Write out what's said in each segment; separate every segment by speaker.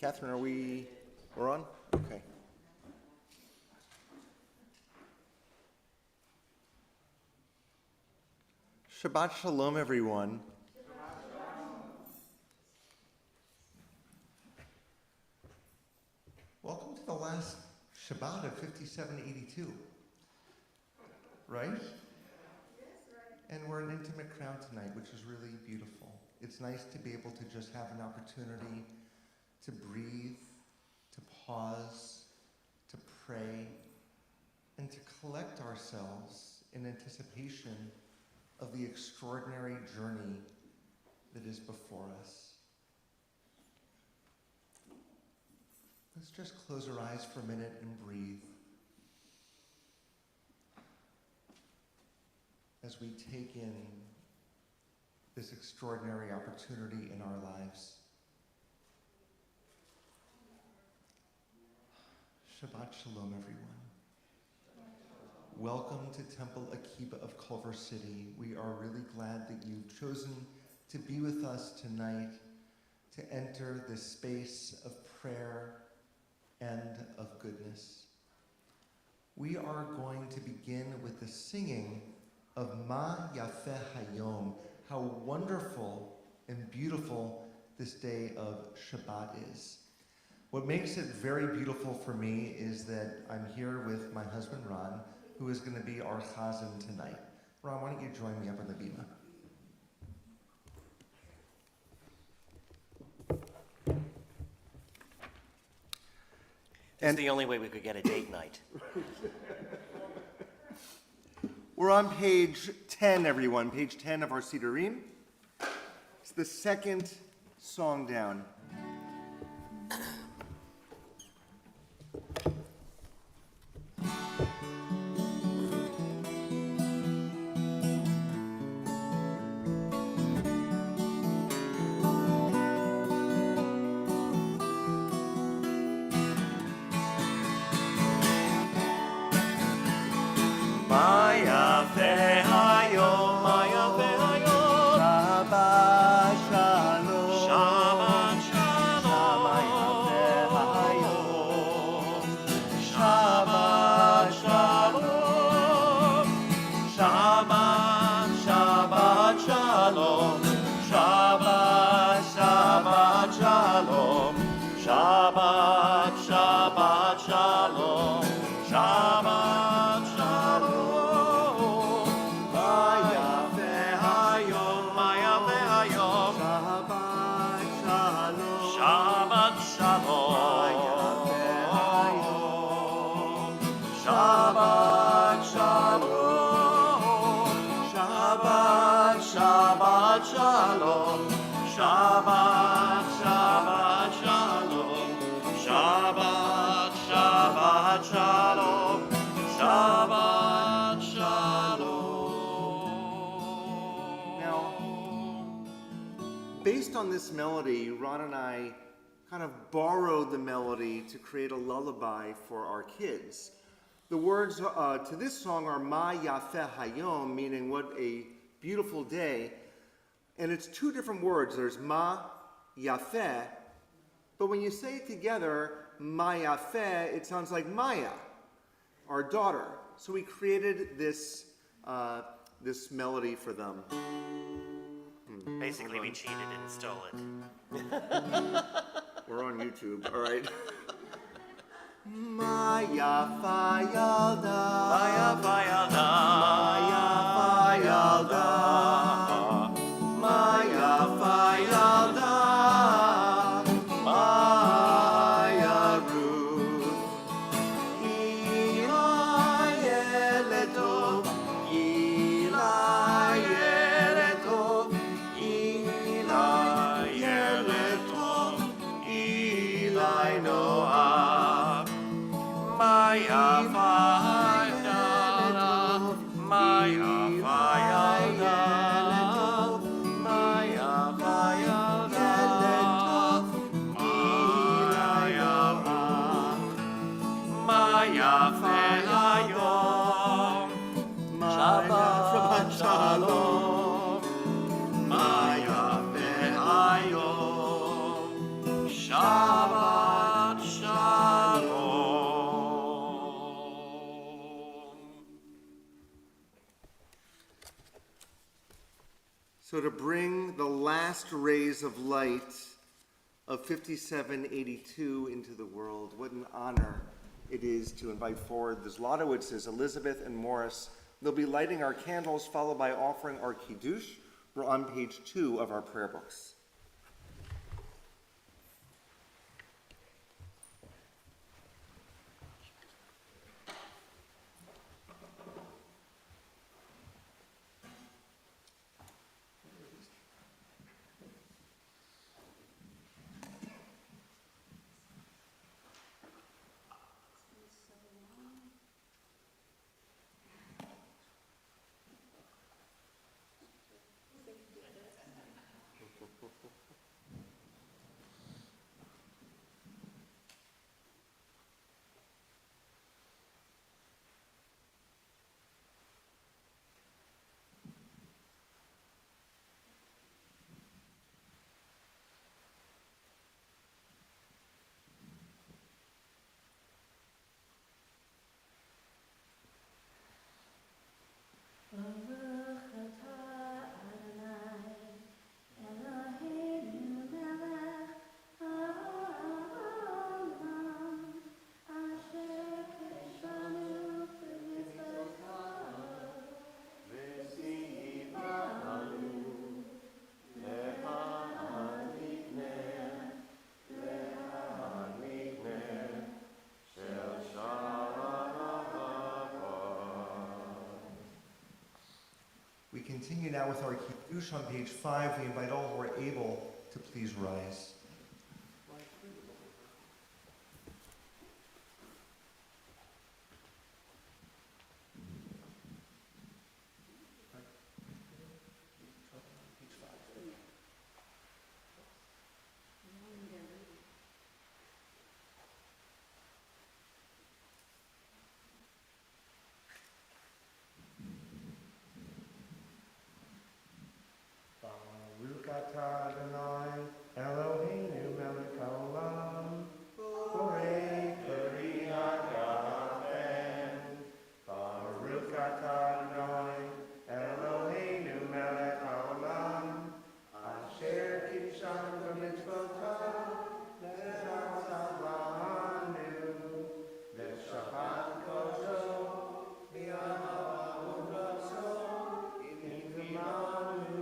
Speaker 1: Catherine, we're on? Okay. Shabbat Shalom, everyone.
Speaker 2: Welcome to the last Shabbat of 5782, right? Yes, right. And we're an intimate crowd tonight, which is really beautiful. It's nice to be able to just have an opportunity to breathe, to pause, to pray, and to collect ourselves in anticipation of the extraordinary journey that is before us. Let's just close our eyes for a minute and breathe as we take in this extraordinary opportunity in our lives. Shabbat Shalom, everyone. Welcome to Temple Akiba of Culver City. We are really glad that you've chosen to be with us tonight to enter this space of prayer and of goodness. We are going to begin with the singing of Ma Yafeh Hayom, how wonderful and beautiful this day of Shabbat is. What makes it very beautiful for me is that I'm here with my husband Ron, who is going to be our chazan tonight. Ron, why don't you join me up on the bima?
Speaker 3: It's the only way we could get a date night.
Speaker 1: We're on page 10, everyone, page 10 of our Sidurim. It's the second song down. Based on this melody, Ron and I kind of borrowed the melody to create a lullaby for our kids. The words to this song are Ma Yafeh Hayom, meaning what a beautiful day. And it's two different words. There's Ma Yafeh, but when you say it together, Ma Yafeh, it sounds like Maya, our daughter. So we created this melody for them.
Speaker 3: Basically, we cheated and stole it.
Speaker 1: We're on YouTube, all right. Ma Yafeh Yalda, Ma Yafeh Yalda, Ma Yafeh Yalda, Ma Yafeh Yalda, Maya Ruth, Eli Yeleto, Eli Yeleto, Eli Yeleto, Eli Noah, Maya Yafeh Yalda, Maya Yafeh Yalda, Maya Yafeh Yalda, Maya Yafeh Hayom, Shabbat Shalom, Maya Yafeh Hayom, Shabbat. So to bring the last rays of light of 5782 into the world, what an honor it is to invite forward the Zlotowitzes, Elizabeth and Morris. They'll be lighting our candles, followed by offering our kiddush. We're on page 2 of our prayer books.
Speaker 2: We continue now with our kiddush on page 5. We invite all who are able to please rise. Baruch atah Adonai, Eloheinu melech haolam, borei peri hagafen. Baruch atah Adonai, Eloheinu melech haolam, asher kidshanu b'mitzvotav, le'aseh lanu, le'shabbat kodesh, li'ahava u'ratzon, intimanu.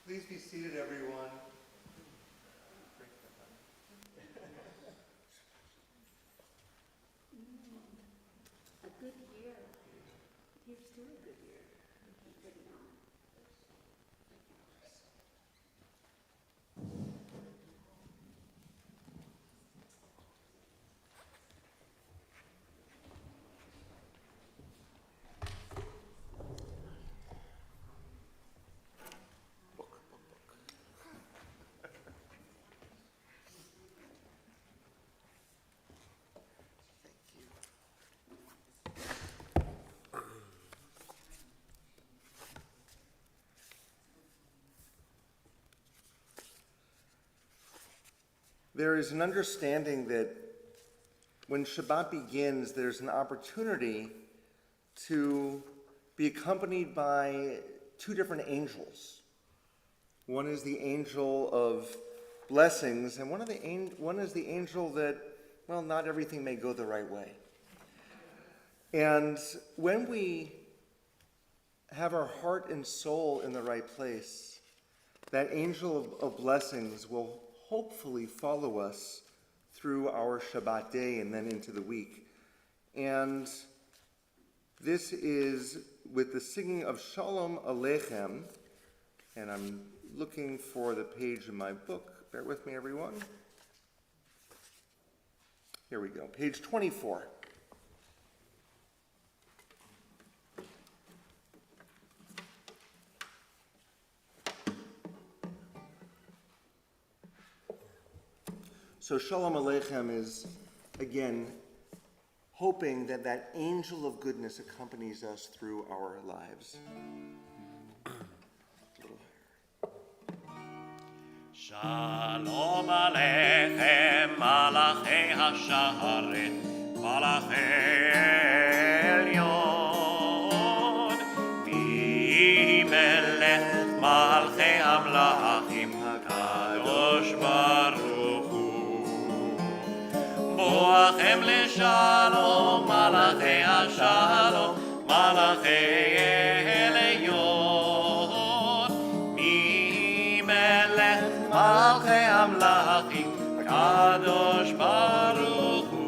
Speaker 2: Please be seated, everyone.
Speaker 4: A good year. Here's still a good year. Good now.
Speaker 1: There is an understanding that when Shabbat begins, there's an opportunity to be accompanied by two different angels. One is the angel of blessings, and one is the angel that, well, not everything may go the right way. And when we have our heart and soul in the right place, that angel of blessings will hopefully follow us through our Shabbat day and then into the week. And this is with the singing of Shalom, Aleichem. And I'm looking for the page in my book. Bear with me, everyone. Here we go, page 24. So Shalom Aleichem is, again, hoping that that angel of goodness accompanies us through our lives.
Speaker 5: Shalom Aleichem, Malachei HaSharet, Malachei Elyon, Melech Malchei Hamlachim, Kadosh Baruch Hu. Boachem leShalom, Malachei HaShalom, Malachei Elyon, Melech Malchei Hamlachim, Kadosh Baruch Hu.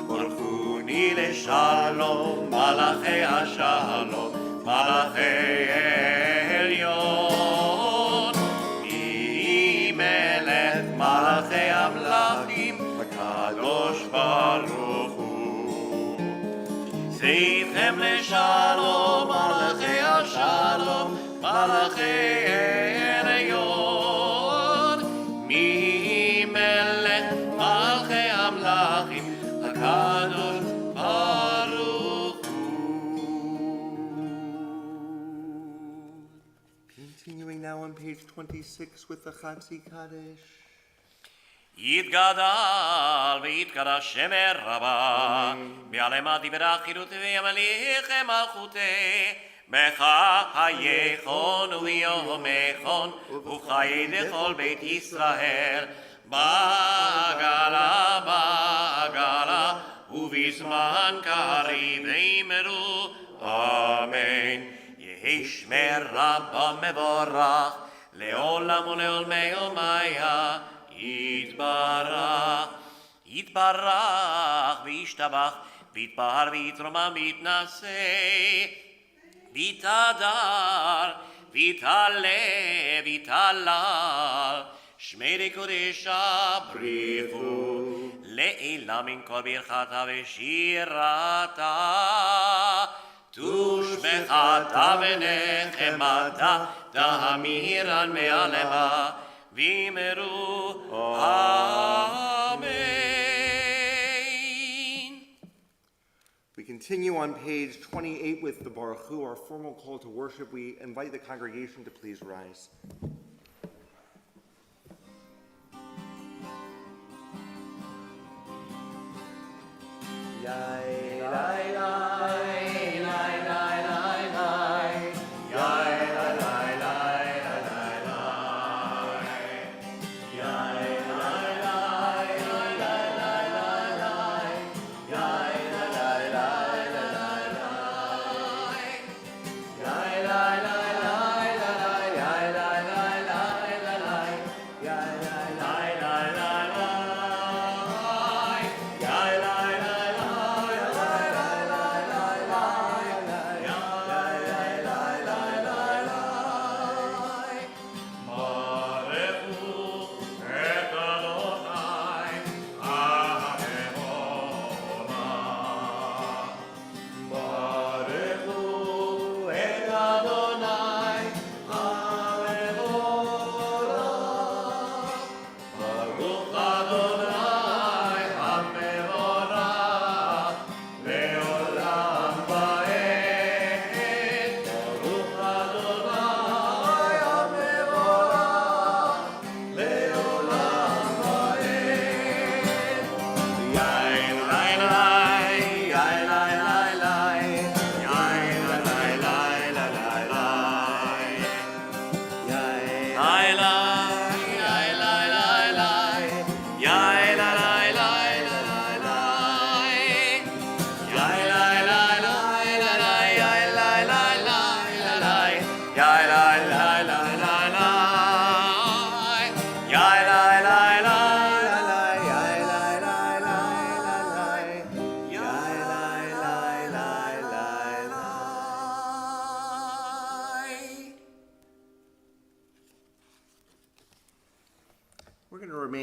Speaker 5: Baruchuni leShalom, Malachei HaShalom, Malachei Elyon, Melech Malchei Hamlachim, Kadosh Baruch Hu. Seifchem leShalom, Malachei HaShalom, Malachei Elyon, Melech Malchei Hamlachim, Kadosh Baruch Hu.
Speaker 1: Continuing now on page 26 with the Chatzi Kaddish.
Speaker 5: יתגדל ויתקדש שם רבה, בעלמה דיברה חירות וימליכם מלכותי, בחייכון וביומכון, וחיי לכל בית ישראל, בעגלה, ובזמן קריב אמרו, אמן. יהי שמר רבה מבורך, לעולם ולעולמי עולמיה, יתברך, יתברך וישתבח, ויתפאר ויתרומם ויתנשא, ויתהדר, ויתעלה, ויתהלל, שמי קודשה בריחו, לעילם עם כל ברכתה ושירתה, תושבחתה ונחמתה, תמירן מעלמה, ואמרו Amen.
Speaker 1: We continue on page 28 with the Baruch Hu, our formal call to worship. We invite the congregation to please rise.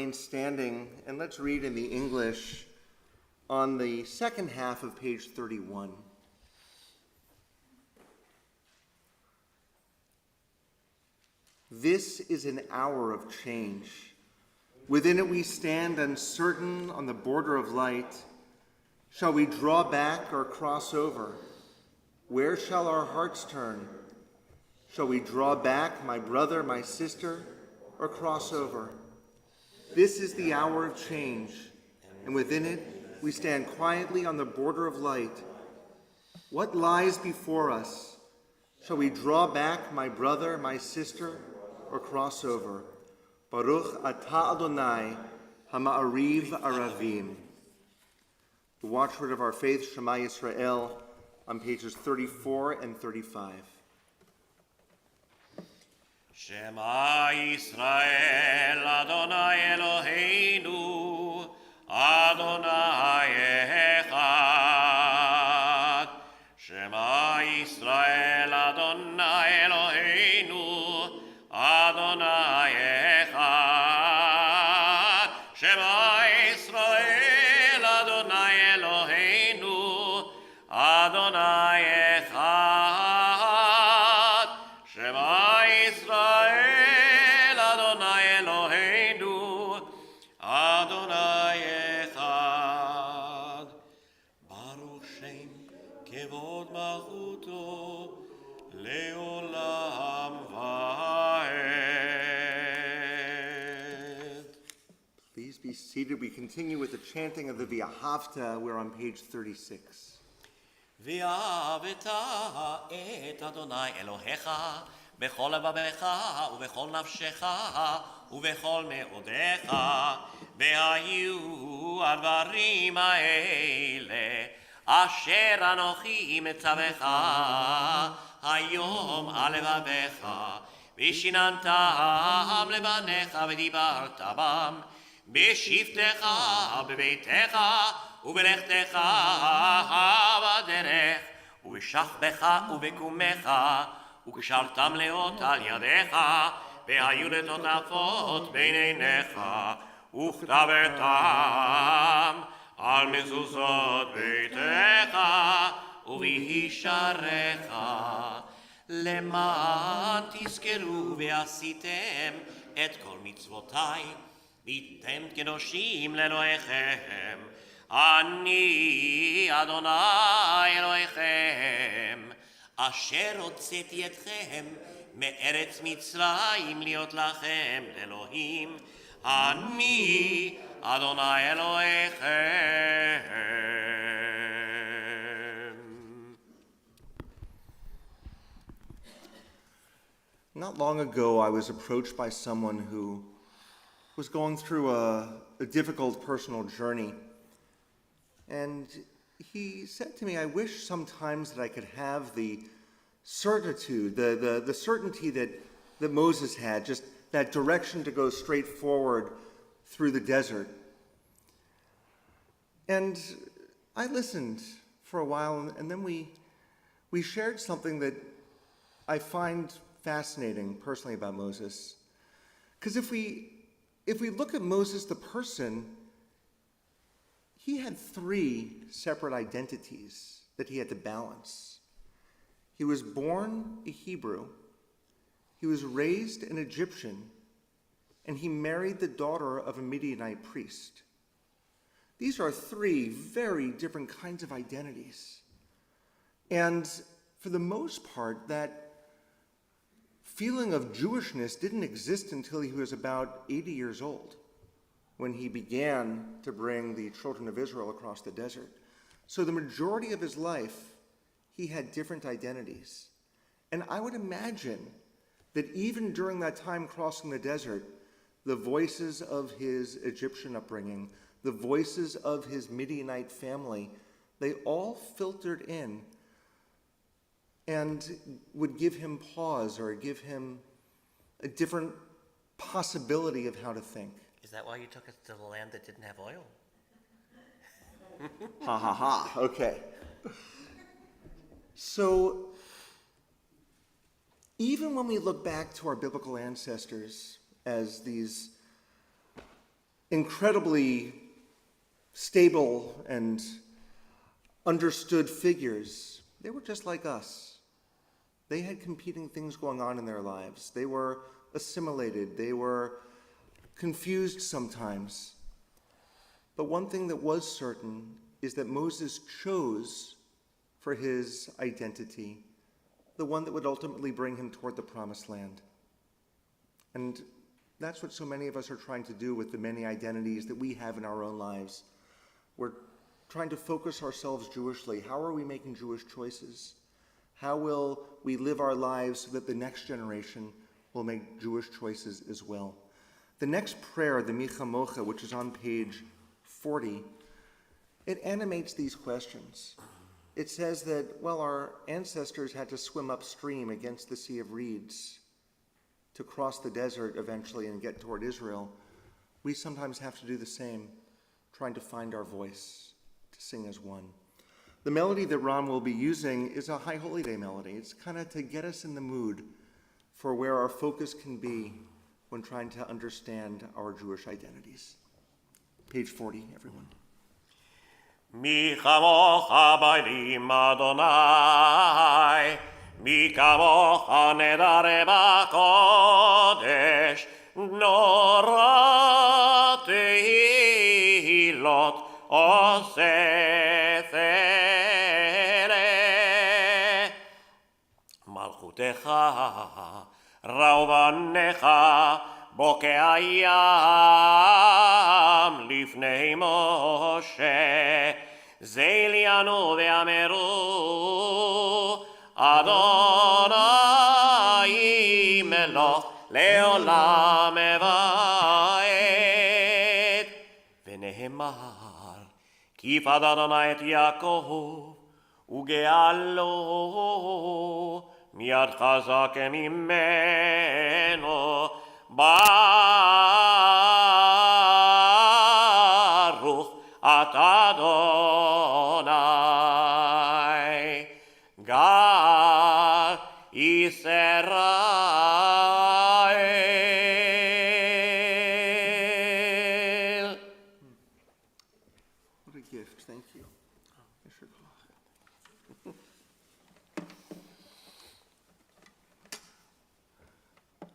Speaker 1: remain standing and let's read in the English on the second half of page 31. This is an hour of change. Within it we stand uncertain on the border of light. Shall we draw back or cross over? Where shall our hearts turn? Shall we draw back, my brother, my sister, or cross over? This is the hour of change, and within it we stand quietly on the border of light. What lies before us? Shall we draw back, my brother, my sister, or cross over? Baruch atah Adonai hama'ariv aravim. The watchword of our faith, Shema Yisrael, on pages 34 and 35.
Speaker 5: Shema Yisrael, Adonai Eloheinu, Adonai Echad. Shema Yisrael, Adonai Eloheinu, Adonai Echad. Shema Yisrael, Adonai Eloheinu, Adonai Echad. Shema Yisrael, Adonai Eloheinu, Adonai Echad. Baruch Shem Kevod Malchuto Leolam Vaed.
Speaker 1: Please be seated. We continue with the chanting of the V'ahavta. We're on page 36.
Speaker 5: ואהבת את אדוני אלוהיך בכל לבבך ובכל נפשך ובכל מאודיך, והיו הדברים האלה אשר אנוכי מצווך היום על לבבך, ושיננתם לבניך ודיברת בם בשבתך בביתך ובלכתך בדרך ובשכבך ובקומך, וקשרתם לאות על ידיך, והיו לטוטפות בין עיניך, וכתבתם על מזוזות ביתך ובישעריך, למען תזכרו ועשיתם את כל מצוותיי, והייתם קדושים לאלוהיכם. אני אדוני אלוהיכם, אשר הוצאתי אתכם מארץ מצרים להיות לכם אלוהים. אני אדוני אלוהיכם.
Speaker 1: Not long ago, I was approached by someone who was going through a difficult personal journey. And he said to me, I wish sometimes that I could have the certitude, the certainty that Moses had, just that direction to go straight forward through the desert. And I listened for a while, and then we shared something that I find fascinating personally about Moses. Because if we look at Moses the person, he had three separate identities that he had to balance. He was born a Hebrew, he was raised an Egyptian, and he married the daughter of a Midianite priest. These are three very different kinds of identities. And for the most part, that feeling of Jewishness didn't exist until he was about 80 years old, when he began to bring the children of Israel across the desert. So the majority of his life, he had different identities. And I would imagine that even during that time crossing the desert, the voices of his Egyptian upbringing, the voices of his Midianite family, they all filtered in and would give him pause or give him a different possibility of how to think.
Speaker 3: Is that why you took us to the land that didn't have oil?
Speaker 1: Ha ha ha, okay. So, even when we look back to our biblical ancestors as these incredibly stable and understood figures. They were just like us. They had competing things going on in their lives. They were assimilated. They were confused sometimes. But one thing that was certain is that Moses chose for his identity the one that would ultimately bring him toward the promised land. And that's what so many of us are trying to do with the many identities that we have in our own lives. We're trying to focus ourselves Jewishly. How are we making Jewish choices? How will we live our lives so that the next generation will make Jewish choices as well? The next prayer, the Micha Mocha, which is on page 40, it animates these questions. It says that, well, our ancestors had to swim upstream against the Sea of Reeds to cross the desert eventually and get toward Israel. We sometimes have to do the same, trying to find our voice, to sing as one. The melody that Ron will be using is a High Holy Day melody. It's kind of to get us in the mood for where our focus can be when trying to understand our Jewish identities. Page 40, everyone.
Speaker 5: Mi chamocha b'elim Adonai, mi kamocha nedare b'kodesh, nora tehilot osefere. Malchutecha rauvanecha בוקע לפני משה, זלינו ואמרו, אדוני מלוך לעולם ועד. ונאמר, כי פד אדוני את יעקב, וגאלו, מיד חזק ממנו, Baruch at Adonai, God Israel.
Speaker 1: What a gift. Thank you.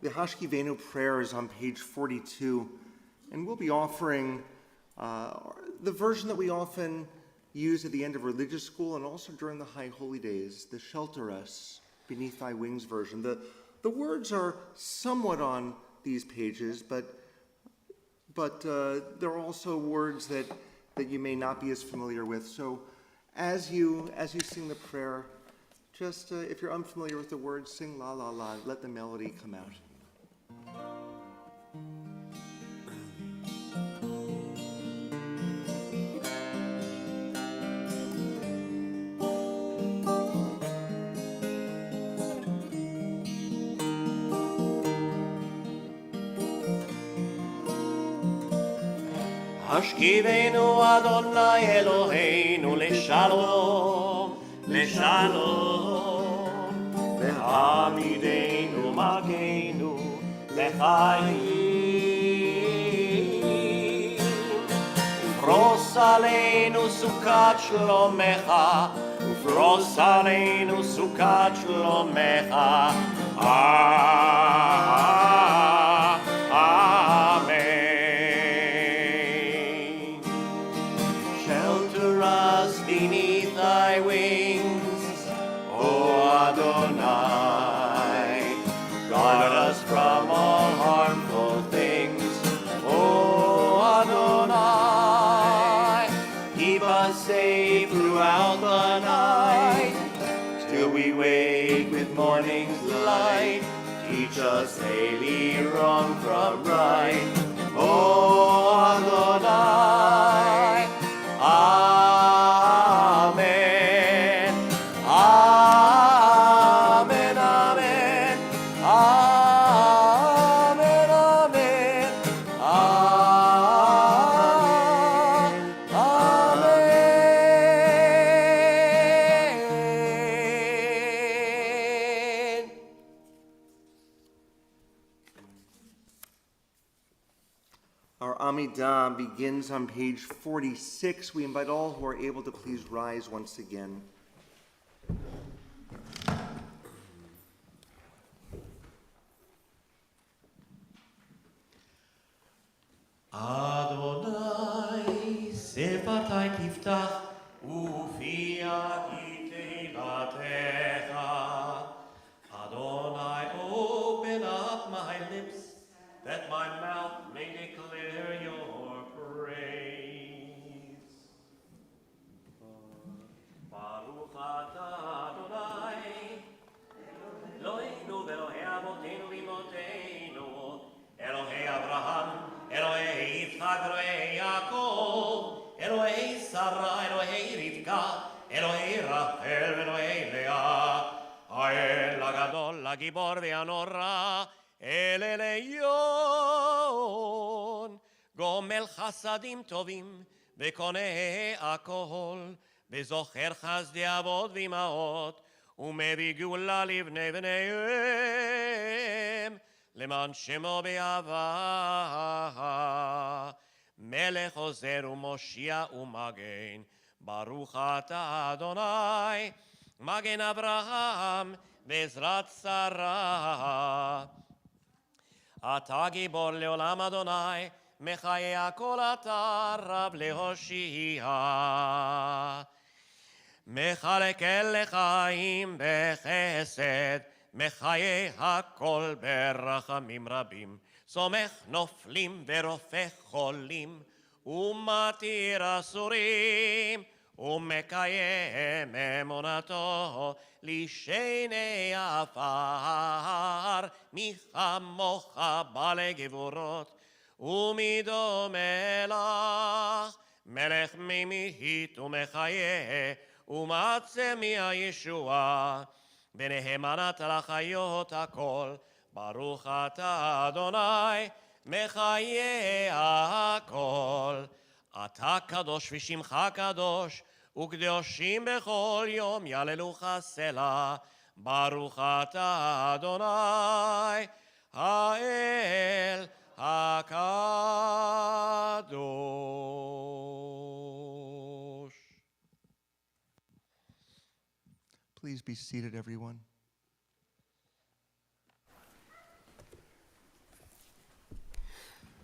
Speaker 1: The Hashkivenu prayer is on page 42, and we'll be offering the version that we often use at the end of religious school and also during the High Holy Days, the Shelter Us Beneath Thy Wings version. The words are somewhat on these pages, but there are also words that you may not be as familiar with. So as you sing the prayer, just if you're unfamiliar with the words, sing la la la, let the melody come out.
Speaker 5: השכיבנו אדוני אלוהינו לשלום, לשלום, והעמידנו מגנו לחיים. ופרוס עלינו סוכת שלומך, ופרוס עלינו סוכת שלומך. Beneath thy wings, O Adonai, guard us from all harmful things, O Adonai, keep us safe throughout the night, till we wake with morning's light, teach us daily wrong from right, O Adonai, Amen. Amen. Amen. Amen. Amen. Amen.
Speaker 1: Our Amidah begins on page 46. We invite all who are able to please rise once again.
Speaker 5: Adonai, sefatai tiftach, ufia teilatecha. Adonai, open up my lips, that my mouth may declare your praise. Baruch atah Adonai, Eloheinu ve'Elohei avoteinu v'imotenu, Elohei Abraham, Elohei Yitzchak, Elohei Yaakov, Elohei Sarah, Elohei Rivka, Elohei Rachel, Elohei Leah, Ha'el Hagadol, Hagibor ve'Hanora, El Elyon, Gomel Chasadim Tovim, ve'koneh Akol, ve'zocher chasdei avot v'imaot, ומביא גאולה לבני בניהם, למען שמו באהבה. מלך עוזר ומושיע ומגן, ברוך אתה אדוני, מגן אברהם ועזרת שרה. אתה גיבור לעולם אדוני, מחיי הכל אתה רב להושיע. מחלקל לחיים בחסד, מחיי הכל ברחמים רבים, סומך נופלים ורופא חולים, ומתיר אסורים, ומקיים אמונתו לשני עפר, מי כמוך בעלי גבורות, ומדומה לך, מלך ממית ומחיה, ומצא מהישועה, ונאמנת לחיות הכל, ברוך אתה אדוני, מחיה הכל. אתה קדוש ושמך קדוש, וקדושים בכל יום יהללוך סלה, ברוך אתה אדוני, האל הקדוש.
Speaker 2: Please be seated, everyone.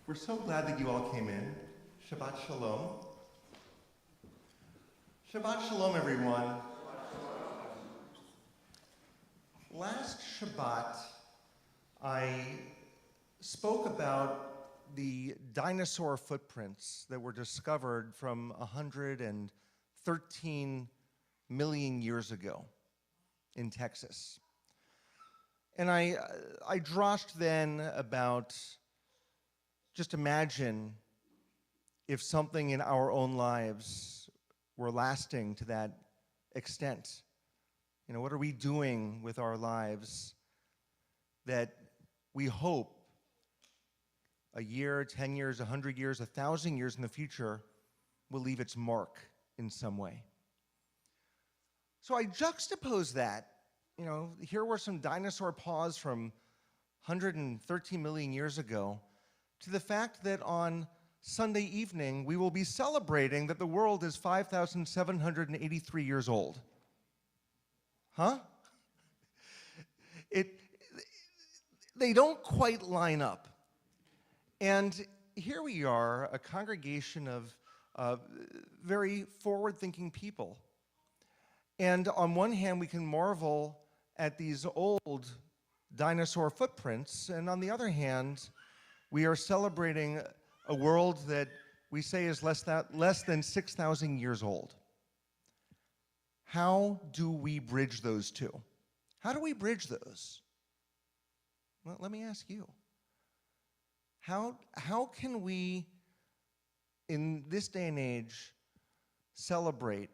Speaker 2: We're so glad that you all came in. Shabbat Shalom. Shabbat Shalom, everyone. Last Shabbat, I spoke about the dinosaur footprints that were discovered from 113 million years ago in Texas. And I droshed then about, just imagine if something in our own lives were lasting to that extent. You know, what are we doing with our lives that we hope a year, 10 years, 100 years, 1,000 years in the future will leave its mark in some way? So I juxtaposed that. You know, here were some dinosaur paws from 113 million years ago to the fact that on Sunday evening we will be celebrating that the world is 5,783 years old. Huh? They don't quite line up. And here we are, a congregation of very forward-thinking people. And on one hand, we can marvel at these old dinosaur footprints, and on the other hand, we are celebrating a world that we say is less than 6,000 years old. How do we bridge those two? How do we bridge those? Well, let me ask you. How can we, in this day and age, celebrate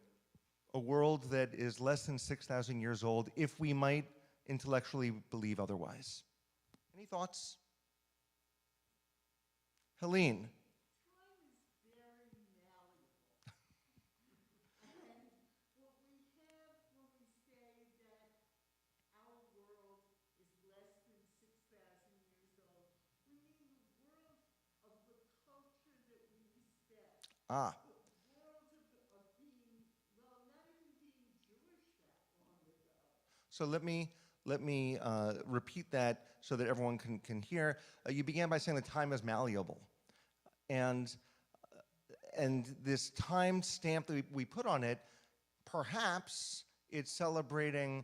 Speaker 2: a world that is less than 6,000 years old if we might intellectually believe otherwise? Any thoughts? Helene.
Speaker 4: Of the culture that
Speaker 2: Ah. So let me repeat that so that everyone can hear. You began by saying that time is malleable, and this time stamp that we put on it, perhaps it's celebrating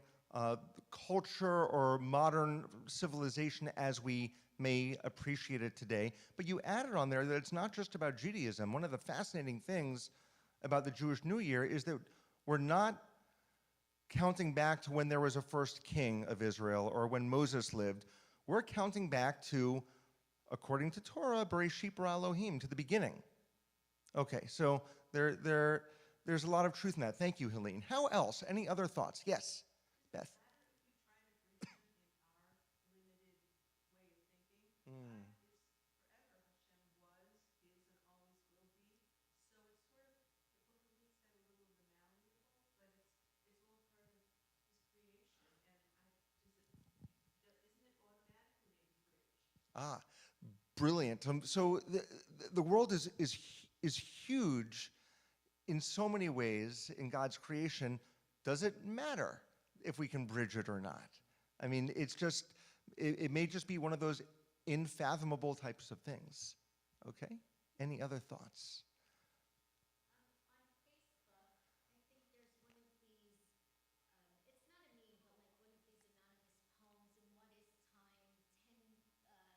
Speaker 2: culture or modern civilization as we may appreciate it today. But you added on there that it's not just about Judaism. One of the fascinating things about the Jewish New Year is that we're not counting back to when there was a first king of Israel or when Moses lived. We're counting back to, according to Torah, Bereshit bara Elohim, to the beginning. Okay, so there's a lot of truth in that. Thank you, Helene. How else? Any other thoughts? Yes, Beth. Ah, brilliant. So the world is huge in so many ways in God's creation. Does it matter if we can bridge it or not? I mean, it's just, it may just be one of those unfathomable types of things. Okay? Any other thoughts?
Speaker 6: On Facebook, I think there's one of these, it's not a meme, but like one of these anonymous poems, and what is time? 40 weeks of pregnancy is a long time or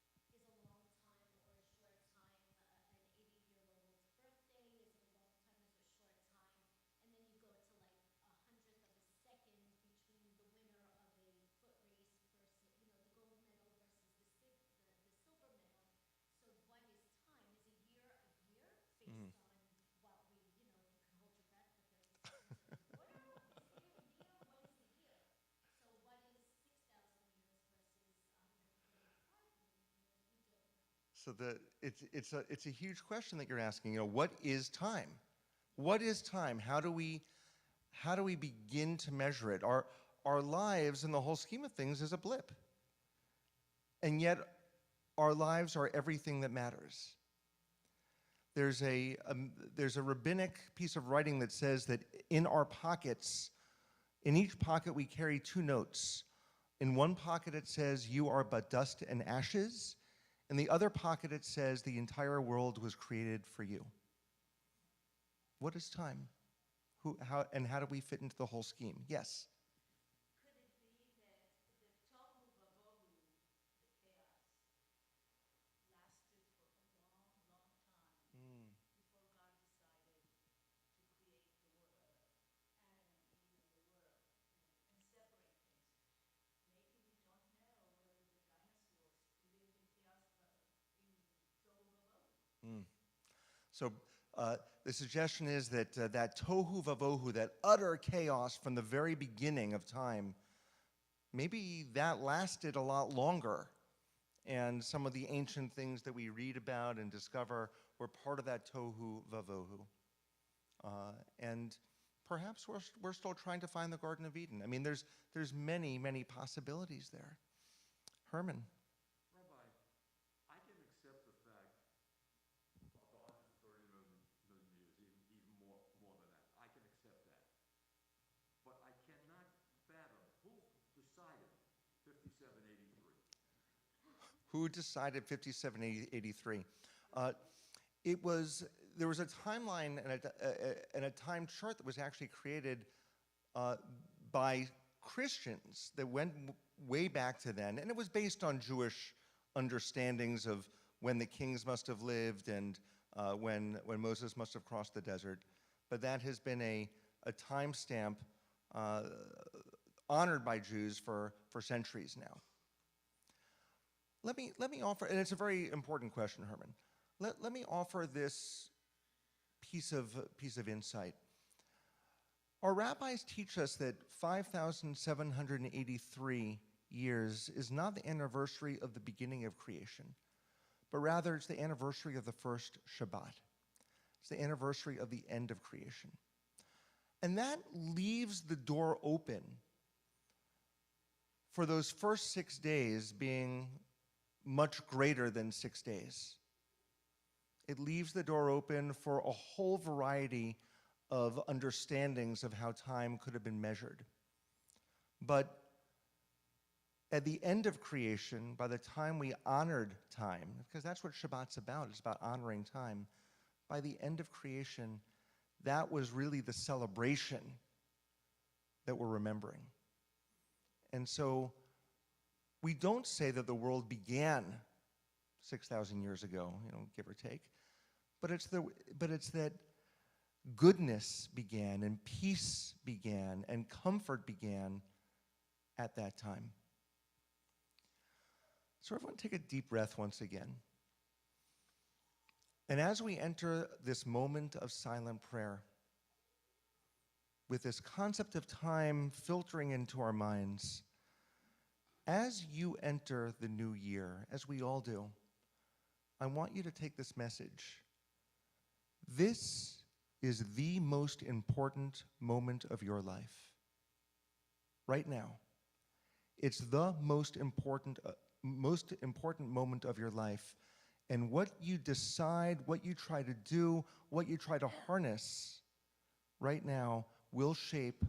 Speaker 6: a short time. An 80-year-old's birthday is it a long time, is a short time. And then you go to like 100th of a second between the winner of a foot race versus, the gold medal versus the silver medal. So what is time? Is a year based on what we, you can hold your breath for 30 seconds underwater? Is it a year? What is a year? So what is 6,000 years versus 145 million years? We don't know.
Speaker 2: So it's a huge question that you're asking. What is time? What is time? How do we begin to measure it? Our lives in the whole scheme of things is a blip. And yet our lives are everything that matters. There's a rabbinic piece of writing that says that in our pockets, in each pocket we carry two notes. In one pocket it says, "You are but dust and ashes." In the other pocket it says, "The entire world was created for you." What is time? How do we fit into the whole scheme? Yes?
Speaker 4: Could it be that the tohu vavohu, the chaos, lasted for a long, long time before God decided to create Adam and Eve and the world and separate things? Maybe we don't know whether the dinosaurs lived in chaos, in tohu vavohu.
Speaker 2: So the suggestion is that that tohu vavohu, that utter chaos from the very beginning of time, maybe that lasted a lot longer. And some of the ancient things that we read about and discover were part of that tohu vavohu. And perhaps we're still trying to find the Garden of Eden. I mean, there's many, many possibilities there. Herman.
Speaker 7: Rabbi, I can accept the fact of the 130 million years, even more than that. I can accept that. But I cannot fathom who decided 5783.
Speaker 2: Who decided 5783? There was a timeline and a time chart that was actually created by Christians that went way back to then, and it was based on Jewish understandings of when the kings must have lived and when Moses must have crossed the desert. But that has been a timestamp honored by Jews for centuries now. Let me offer, and it's a very important question, Herman. Let me offer this piece of insight. Our rabbis teach us that 5,783 years is not the anniversary of the beginning of creation, but rather it's the anniversary of the first Shabbat. It's the anniversary of the end of creation. And that leaves the door open for those first 6 days being much greater than 6 days. It leaves the door open for a whole variety of understandings of how time could have been measured. But at the end of creation, by the time we honored time, because that's what Shabbat's about, it's about honoring time, by the end of creation, that was really the celebration that we're remembering. And so we don't say that the world began 6,000 years ago, give or take, but it's that goodness began and peace began and comfort began at that time. So everyone take a deep breath once again. And as we enter this moment of silent prayer, with this concept of time filtering into our minds, as you enter the new year, as we all do, I want you to take this message. This is the most important moment of your life. Right now. It's the most important moment of your life. And what you decide, what you try to do, what you try to harness right now will shape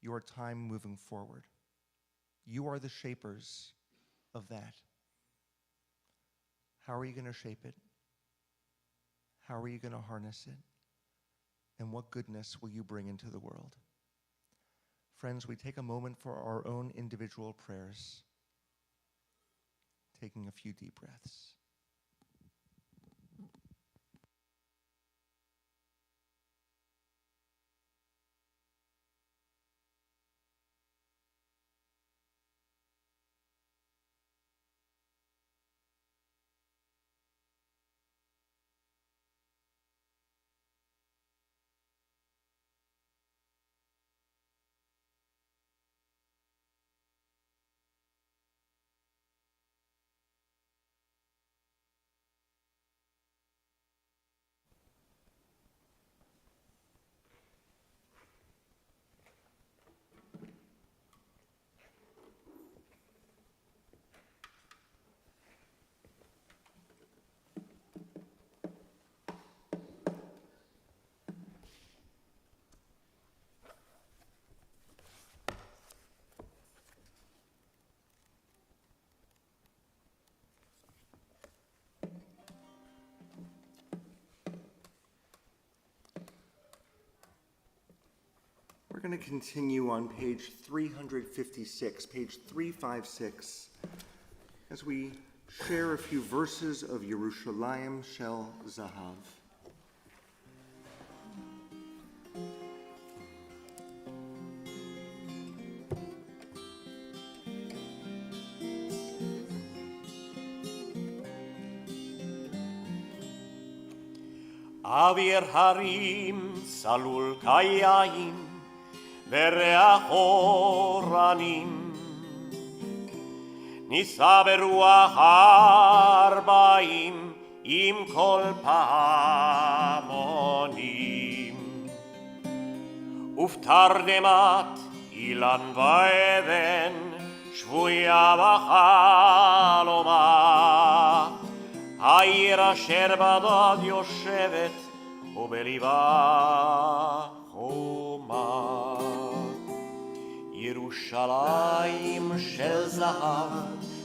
Speaker 2: your time moving forward. You are the shapers of that. How are you going to shape it? How are you going to harness it? And what goodness will you bring into the world? Friends, we take a moment for our own individual prayers, taking a few deep breaths.
Speaker 1: We're going to continue on page 356, page 356, as we share a few verses of Yerushalayim Shel Zahav.
Speaker 5: אוויר הרים צלול כיין וריח אורנים נישא ברוח ארבעים עם כל פעמונים ובתרדמת אילן ואבן שבויה בחלומה העיר אשר בדד יושבת ובליבה חומה ירושלים של זהב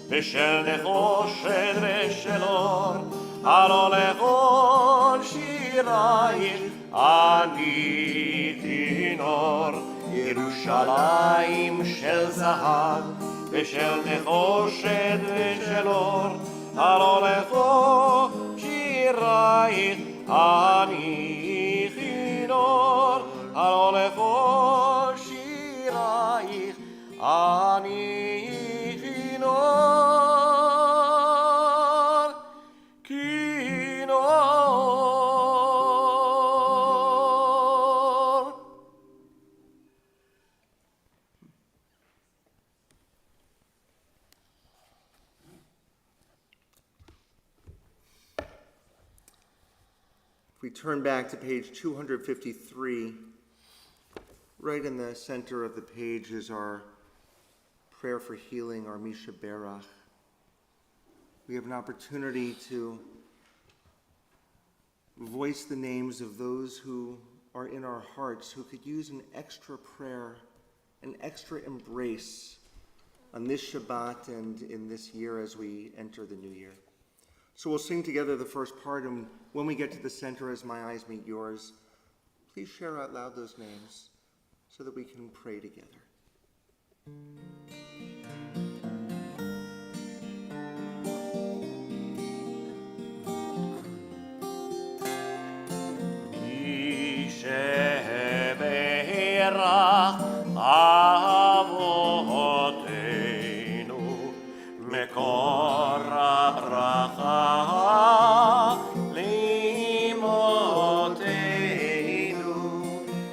Speaker 5: ושל נחושת ושל אור הלא לכל שירייך אני כינור ירושלים של זהב ושל נחושת ושל אור הלא לכל שירייך אני כינור הלא לכל שירייך אני כינור כינור.
Speaker 1: If we turn back to page 253, right in the center of the page is our prayer for healing, our Misha Berach. We have an opportunity to voice the names of those who are in our hearts who could use an extra prayer, an extra embrace on this Shabbat and in this year as we enter the new year. So we'll sing together the first part, and when we get to the center, as my eyes meet yours, please share out loud those names so that we can pray together.
Speaker 5: Avotenu mekor habracha limotenu.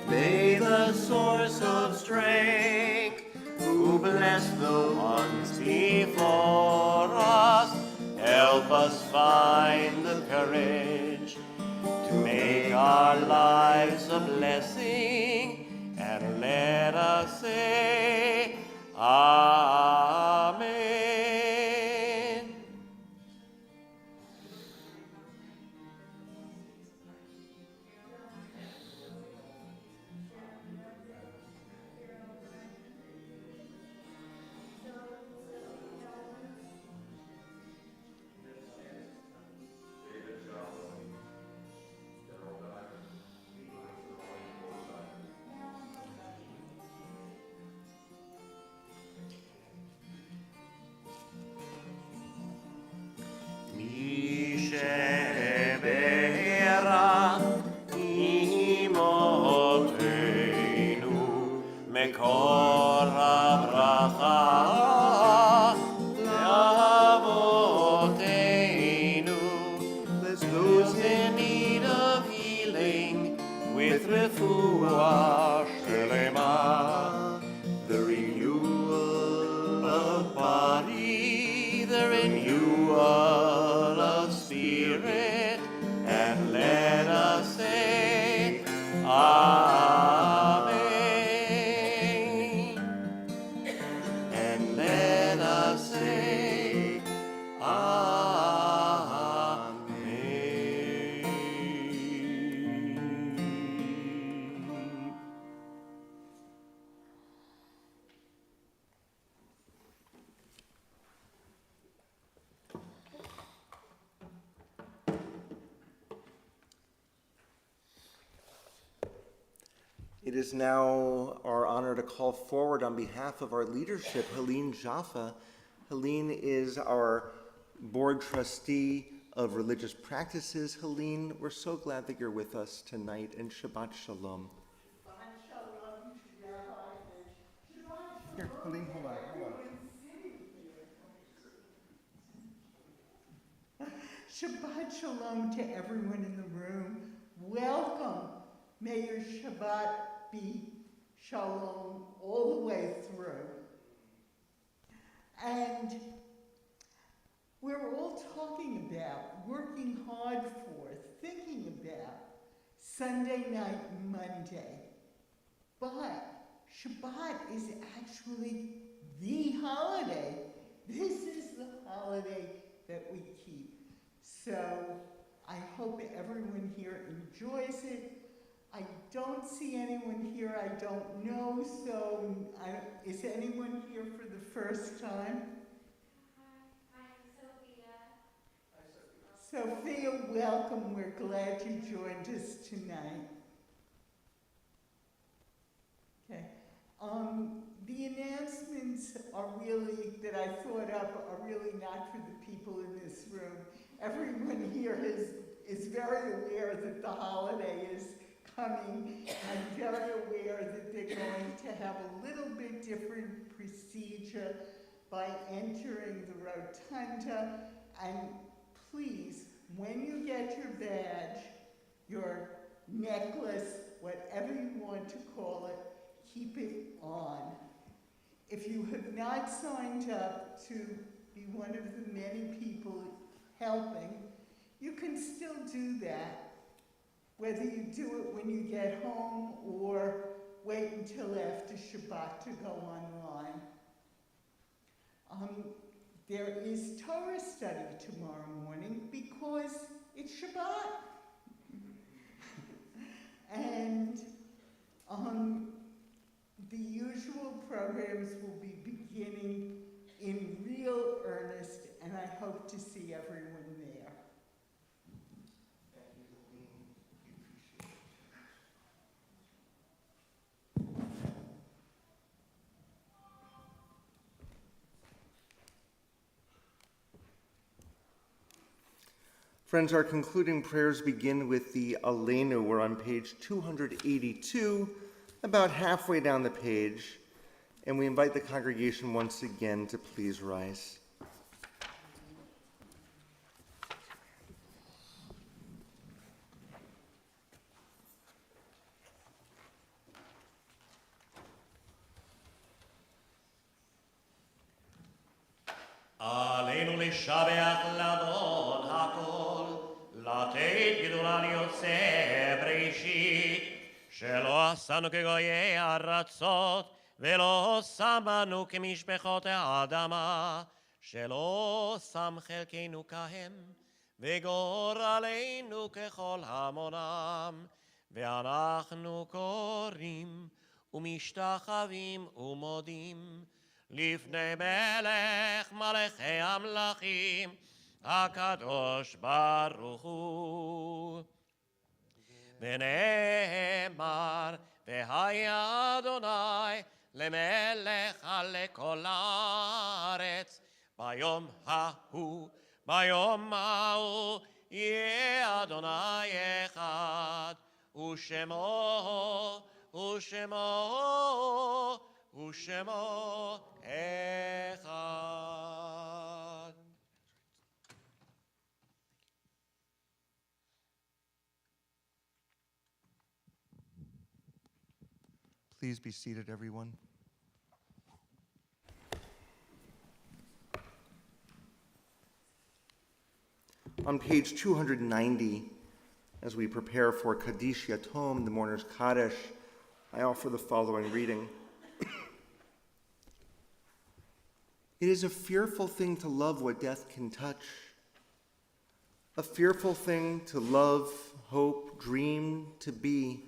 Speaker 5: May the source of strength, who bless the ones before us, help us find the courage to make our lives a blessing, and let us say, Amen. Mekor habracha le'avotenu. Bless those in need of healing with refuah shelema, the renewal of body, the renewal of spirit, and let us say, Amen. And let us say, Amen.
Speaker 1: It is now our honor to call forward on behalf of our leadership, Helene Jaffa. Helene is our board trustee of religious practices. Helene, we're so glad that you're with us tonight, and Shabbat Shalom. Here, Helene, hold on.
Speaker 8: Shabbat Shalom to everyone in the room. Welcome. May your Shabbat be Shalom all the way through. And we're all talking about, working hard for, thinking about Sunday night and Monday. But Shabbat is actually the holiday. This is the holiday that we keep. So I hope everyone here enjoys it. I don't see anyone here I don't know, so is anyone here for the first time?
Speaker 6: Hi, I'm Sophia.
Speaker 8: Sophia, welcome. We're glad you joined us tonight. Okay. The announcements are really, that I thought up, are really not for the people in this room. Everyone here is very aware that the holiday is coming. I'm very aware that they're going to have a little bit different procedure by entering the rotunda. And please, when you get your badge, your necklace, whatever you want to call it, keep it on. If you have not signed up to be one of the many people helping, you can still do that. Whether you do it when you get home or wait until after Shabbat to go online. There is Torah study tomorrow morning because it's Shabbat. programs will be beginning in real earnest, and I hope to see everyone there.
Speaker 2: Thank you, Helene. We appreciate it.
Speaker 1: Friends, our concluding prayers begin with the Aleinu. We're on page 282, about halfway down the page, and we invite the congregation once again to please rise.
Speaker 5: עלינו לשבח לאדון הכל, לתת גדולה ליוצא בראשית, שלא עשנו כגויי ארצות, ולא שמנו כמשפחות האדמה, שלא שם חלקנו כהם, וגורלנו ככל המונם, ואנחנו קוראים ומשתחווים ומודים, לפני מלך מלכי המלכים, הקדוש ברוך הוא. ונאמר, והיה אדוני למלך על כל הארץ, ביום ההוא, ביום ההוא, יהיה אדוני אחד, ושמו, ושמו, ושמו אחד.
Speaker 1: Please be seated, everyone. On page 290, as we prepare for Kaddish Yatom, the mourner's Kaddish, I offer the following reading. It is a fearful thing to love what death can touch. A fearful thing to love, hope, dream, to be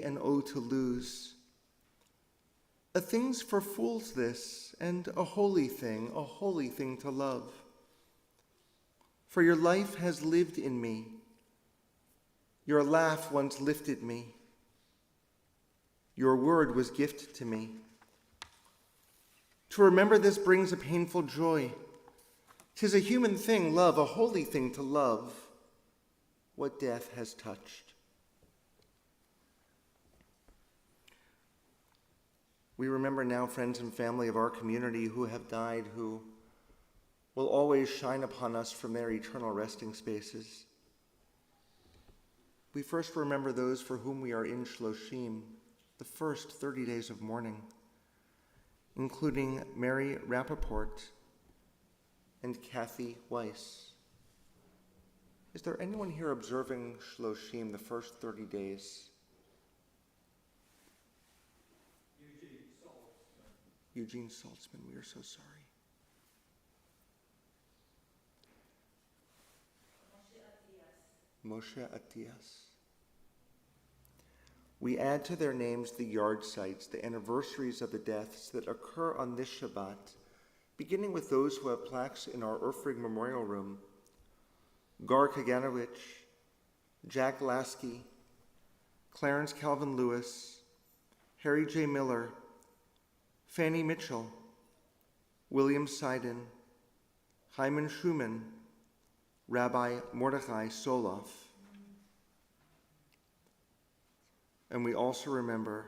Speaker 1: and oh to lose. A thing's for fools this, and a holy thing to love. For your life has lived in me. Your laugh once lifted me. Your word was gift to me. To remember this brings a painful joy. 'Tis a human thing, love, a holy thing to love, what death has touched. We remember now friends and family of our community who have died, who will always shine upon us from their eternal resting spaces. We first remember those for whom we are in Shloshim, the first 30 days of mourning, including Mary Rappaport and Kathy Weiss. Is there anyone here observing Shloshim, the first 30 days? Eugene Saltzman, we are so sorry. Moshe Atias. We add to their names the yard sites, the anniversaries of the deaths that occur on this Shabbat, beginning with those who have plaques in our Urfrig Memorial Room. Gar Kaganowicz, Jack Lasky, Clarence Calvin Lewis, Harry J. Miller, Fanny Mitchell, William Seiden, Hyman Schumann, Rabbi Mordechai Soloff. And we also remember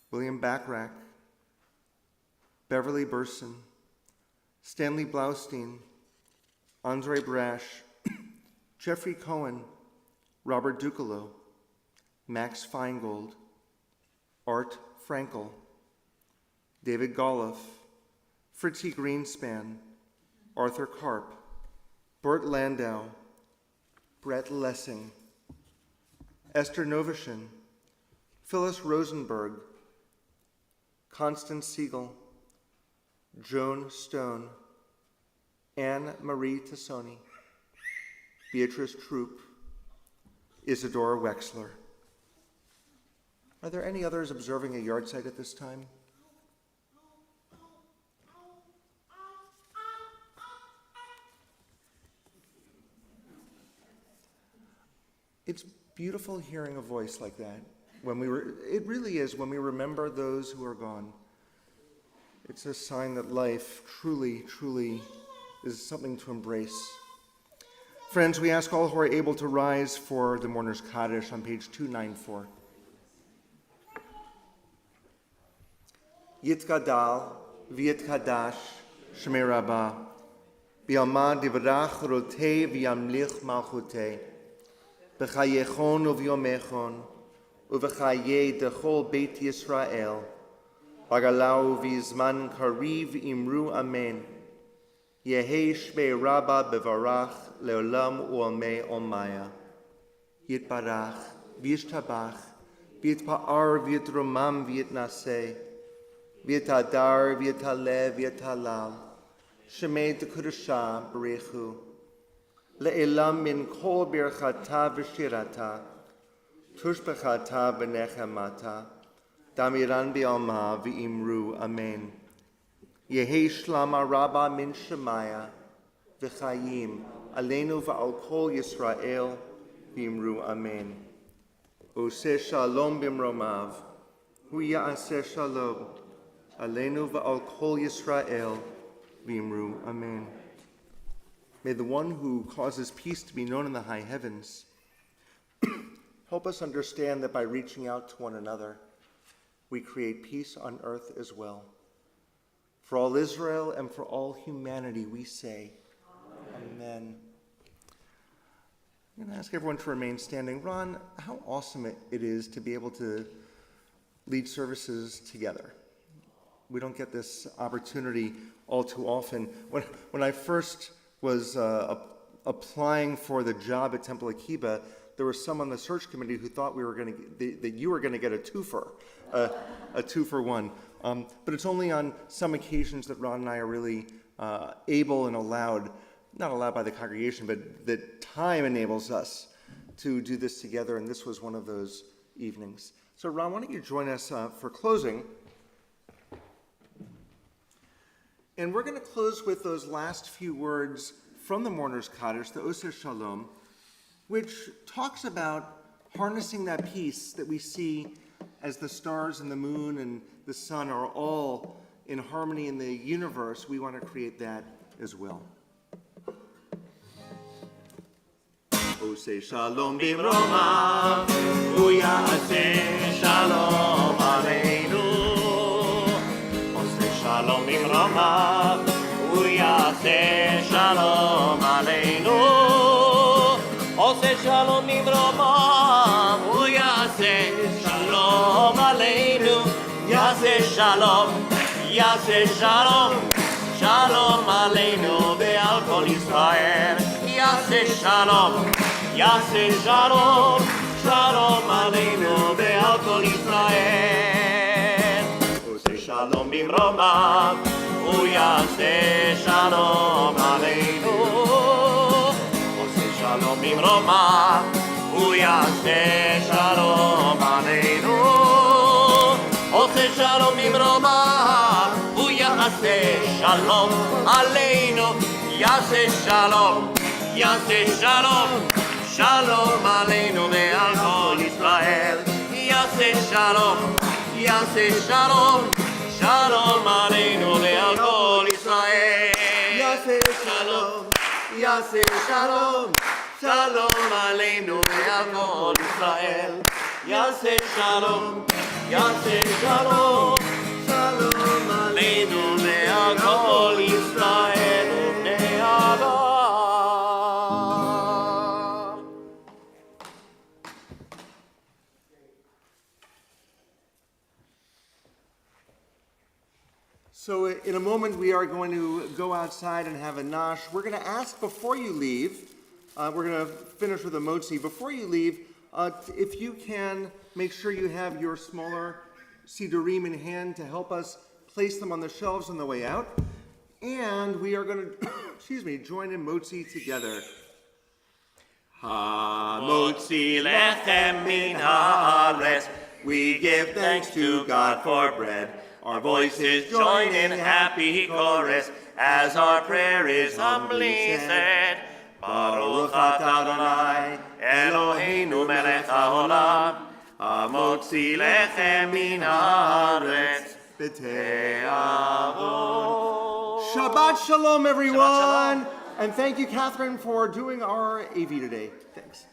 Speaker 1: William Backrack, Beverly Burson, Stanley Blaustein, Andre Brash, Jeffrey Cohen, Robert Ducalo, Max Feingold, Art Frankel, David Golliff, Fritzie Greenspan, Arthur Karp, Bert Landau, Brett Lessing, Esther Novoshin, Phyllis Rosenberg, Constance Siegel, Joan Stone, Anne Marie Tassoni, Beatrice Troop, Isadora Wexler. Are there any others observing a yard site at this time? It's beautiful hearing a voice like that. It really is when we remember those who are gone. It's a sign that life truly, truly is something to embrace. Friends, we ask all who are able to rise for the Mourner's Kaddish on page 294. Yitgadal v'yitkadash shmei Rabbah b'yalma divrach rotei v'yamlich malchutei b'chayechon u'v'yomechon u'v'chayei dechol Beit Yisrael b'galau v'yizman kariv imru amen Yehei shmei Rabbah bevarach leolam u'amei omaya Yitbarach v'yishtabach v'yitpa'ar v'yitromam v'yitnaseh V'yitadar, v'yitaleh, v'yitalal, Shemei D'Kudusha B'rechu, Le'elam min kol birchata v'shirata, Tushbechata v'nechemata, Damiran b'alma v'imru, Amen. Yehei shlama rabba min shemaya, V'chayim, Aleinu v'al kol Yisrael, v'imru, Amen. Oseh shalom b'mromav, Hu ya'aseh shalom, Aleinu v'al kol Yisrael, v'imru, Amen. May the one who causes peace to be known in the high heavens help us understand that by reaching out to one another, we create peace on earth as well. For all Israel and for all humanity, we say, Amen. I'm going to ask everyone to remain standing. Ron, how awesome it is to be able to lead services together. We don't get this opportunity all too often. When I first was applying for the job at Temple Akiba, there was some on the search committee who thought that you were going to get a twofer, a 2-for-1. But it's only on some occasions that Ron and I are really able and allowed, not allowed by the congregation, but that time enables us to do this together, and this was one of those evenings. So Ron, why don't you join us for closing? And we're going to close with those last few words from the Mourner's Kaddish, the Oseh Shalom, which talks about harnessing that peace that we see as the stars and the moon and the sun are all in harmony in the universe. We want to create that as well. Oseh Shalom b'mromav, Hu ya'aseh shalom aleinu. Shalom b'mromav, Hu ya'aseh shalom aleinu. Oseh shalom b'mromav, Hu ya'aseh shalom aleinu. Ya'aseh shalom, shalom aleinu ve'al kol Yisrael. Ya'aseh shalom, shalom aleinu ve'al kol Yisrael. Shalom b'mromav, Hu ya'aseh shalom aleinu. Oseh shalom b'mromav, Hu ya'aseh shalom aleinu. Oseh shalom b'mromav, Hu ya'aseh shalom aleinu. Ya'aseh shalom, shalom aleinu ve'al kol Yisrael. Ya'aseh shalom, Shalom aleinu ve'al kol Yisrael. Ya'aseh shalom, shalom aleinu ve'al kol Yisrael. Ya'aseh shalom, shalom aleinu ve'al kol Yisrael uvnei Adam. So in a moment, we are going to go outside and have a nosh. We're going to ask before you leave, we're going to finish with a motzi. Before you leave, if you can, make sure you have your smaller sidurim in hand to help us place them on the shelves on the way out. And we are going to, join in motzi together.
Speaker 5: Ha-motzi lechem min haaretz, We give thanks to God for bread. Our voices join in happy chorus as our prayer is humbly said. Baruch atah Adonai, Eloheinu melech haolam, hamotzi lechem min haaretz, b'te'avot.
Speaker 1: Shabbat Shalom, everyone.
Speaker 3: Shabbat Shalom.
Speaker 1: And thank you, Catherine, for doing our AV today. Thanks.